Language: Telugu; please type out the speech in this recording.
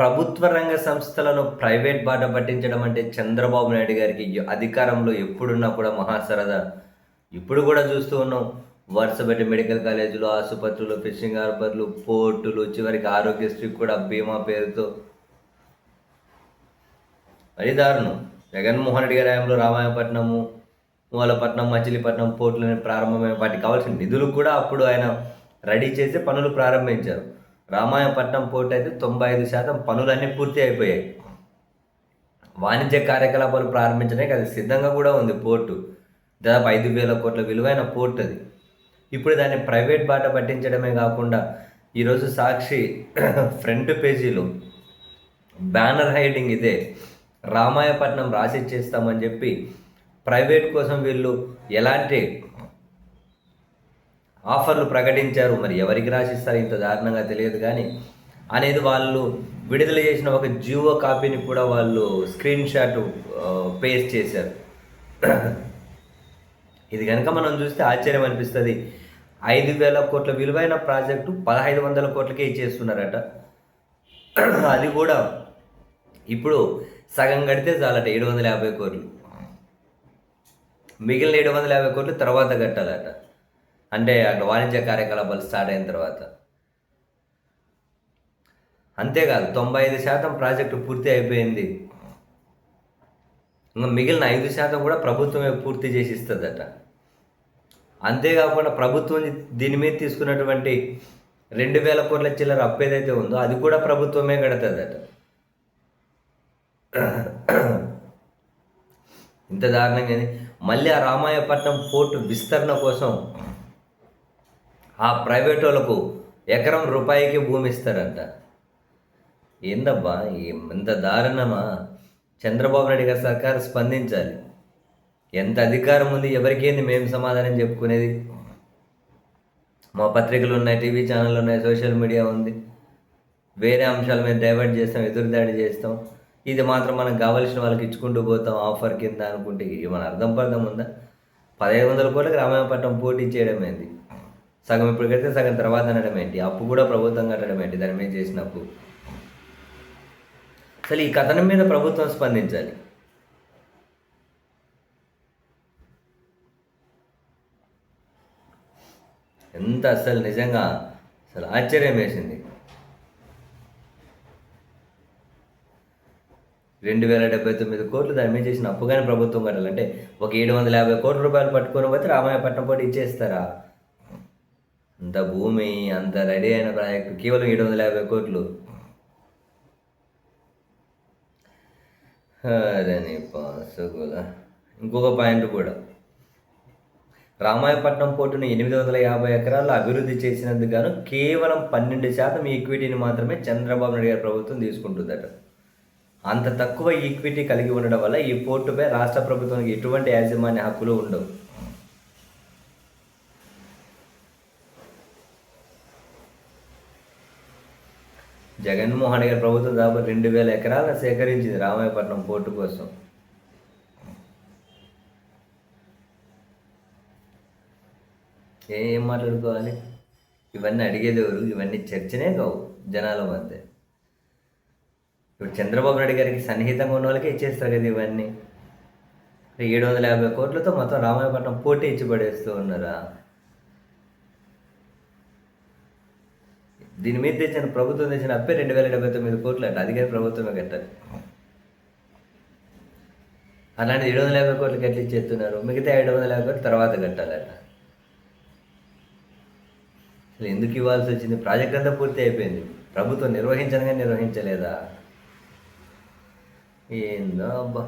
ప్రభుత్వ రంగ సంస్థలను ప్రైవేట్ బాట పట్టించడం అంటే చంద్రబాబు నాయుడు గారికి అధికారంలో ఎప్పుడున్నా కూడా మహాసరదా. ఇప్పుడు కూడా చూస్తూ ఉన్నాం. వరుసపెట్టి మెడికల్ కాలేజీలు, ఆసుపత్రులు, ఫిషింగ్ హార్బర్లు, పోర్టులు, చివరికి ఆరోగ్యశ్రీ కూడా బీమా పేరుతో మరీ దారుణం. జగన్మోహన్ రెడ్డి గారి హయాంలో రామాయపట్నము, మూలపట్నం, మచిలీపట్నం పోర్టులని ప్రారంభమైన వాటికి కావాల్సిన నిధులు కూడా అప్పుడు ఆయన రెడీ చేసి పనులు ప్రారంభించారు. రామాయపట్నం పోర్టు అయితే 95% పనులన్నీ పూర్తి అయిపోయాయి. వాణిజ్య కార్యకలాపాలు ప్రారంభించడానికి అది సిద్ధంగా కూడా ఉంది పోర్టు. దాదాపు 5,000 కోట్ల విలువైన పోర్ట్ అది. ఇప్పుడు దాన్ని ప్రైవేట్ బాట పట్టించడమే కాకుండా ఈరోజు సాక్షి ఫ్రంట్ పేజీలో బ్యానర్ హైడింగ్ ఇదే, రామాయపట్నం రాసిచ్చేస్తామని చెప్పి ప్రైవేట్ కోసం వీళ్ళు ఎలాంటి ఆఫర్లు ప్రకటించారు. మరి ఎవరికి రాసిస్తారు ఇంత దారుణంగా తెలియదు కానీ అనేది వాళ్ళు విడుదల చేసిన ఒక జియో కాపీని కూడా వాళ్ళు స్క్రీన్ షాట్ పేస్ట్ చేశారు. ఇది కనుక మనం చూస్తే ఆశ్చర్యం అనిపిస్తుంది. 5,000 కోట్ల విలువైన ప్రాజెక్టు 1,500 కోట్లకే ఇచ్చేస్తున్నారట. అది కూడా ఇప్పుడు సగం కడితే చాలట 750 కోట్లు. మిగిలిన 750 కోట్లు తర్వాత కట్టాలట. అంటే అక్కడ వాణిజ్య కార్యకలాపాలు స్టార్ట్ అయిన తర్వాత. అంతేకాదు 95% ప్రాజెక్టు పూర్తి అయిపోయింది. ఇంకా మిగిలిన 5% కూడా ప్రభుత్వమే పూర్తి చేసి ఇస్తుందట. అంతేకాకుండా ప్రభుత్వం దీని మీద తీసుకున్నటువంటి 2,000 కోట్ల చిల్లర అప్పు ఏదైతే ఉందో అది కూడా ప్రభుత్వమే కడుతుందట. ఇంత దారుణంగా మళ్ళీ ఆ రామాయపట్నం పోర్టు విస్తరణ కోసం ఆ ప్రైవేట్ వాళ్ళకు ఎకరం రూపాయికి భూమి ఇస్తారంట. ఏందబ్బా ఎంత దారుణమా! చంద్రబాబు నాయుడు గారి సర్కారు స్పందించాలి. ఎంత అధికారం ఉంది, ఎవరికేంది మేము సమాధానం చెప్పుకునేది? మా పత్రికలు ఉన్నాయి, టీవీ ఛానళ్ళు ఉన్నాయి, సోషల్ మీడియా ఉంది. వేరే అంశాల మీద డైవర్ట్ చేస్తాం, ఎదురుదాడి చేస్తాం. ఇది మాత్రం మనకు కావాల్సిన వాళ్ళకి ఇచ్చుకుంటూ పోతాం ఆఫర్ కింద అనుకుంటే మన అర్థం పర్థం ఉందా? 1,500 కోట్లకి రామాయపట్నం పోటీ చేయడం ఏంది? సగం ఇప్పుడు కడితే సగం తర్వాత అనడం ఏంటి? అప్పు కూడా ప్రభుత్వం కట్టడం ఏంటి దాని మీద చేసినప్పుడు? అసలు ఈ కథనం మీద ప్రభుత్వం స్పందించాలి. ఎంత అసలు నిజంగా అసలు ఆశ్చర్యం వేసింది. 2,079 కోట్లు దాని మీద చేసిన అప్పుగానే ప్రభుత్వం కట్టాలంటే ఒక 750 కోట్ల రూపాయలు పట్టుకొని పోతే రామాయపట్నం పోటీ ఇచ్చేస్తారా? అంత భూమి, అంత రెడీ అయిన ప్రాజెక్టు కేవలం 750 కోట్లు. అరే పాసుగుల. ఇంకొక పాయింట్ కూడా, రామాయపట్నం పోర్టును 850 ఎకరాల్లో అభివృద్ధి చేసినందుకు గాను కేవలం 12% ఈక్విటీని మాత్రమే చంద్రబాబు నాయుడు గారి ప్రభుత్వం తీసుకుంటుందట. అంత తక్కువ ఈక్విటీ కలిగి ఉండడం వల్ల ఈ పోర్టుపై రాష్ట్ర ప్రభుత్వానికి ఎటువంటి యాజమాన్య హక్కులు ఉండవు. జగన్మోహన్ రెడ్డి గారి ప్రభుత్వం దాదాపు 2,000 ఎకరాలను సేకరించింది రామాయపట్నం పోర్టు కోసం. ఏం మాట్లాడుకోవాలి? ఇవన్నీ అడిగేది ఎవరు? ఇవన్నీ చర్చనే కావు జనాల మధ్య. ఇప్పుడు చంద్రబాబు నాయుడు గారికి సన్నిహితంగా ఉన్న వాళ్ళకే ఇచ్చేస్తారు కదా ఇవన్నీ. 750 కోట్లతో మొత్తం రామాయపట్నం పోటీ ఇచ్చి పడేస్తూ ఉన్నారా? దీని మీద తెచ్చిన ప్రభుత్వం తెచ్చిన అప్పే 2,079 కోట్లు అంట. అది కానీ ప్రభుత్వమే కట్టాలి. అలాంటి 750 కోట్లకి ఎట్లా ఇచ్చేస్తున్నారు? మిగతా 750 కోట్లు తర్వాత కట్టాలట. అసలు ఎందుకు ఇవ్వాల్సి వచ్చింది? ప్రాజెక్ట్ అంతా పూర్తి అయిపోయింది. ప్రభుత్వం నిర్వహించలేదా? ఏందో అబ్బా.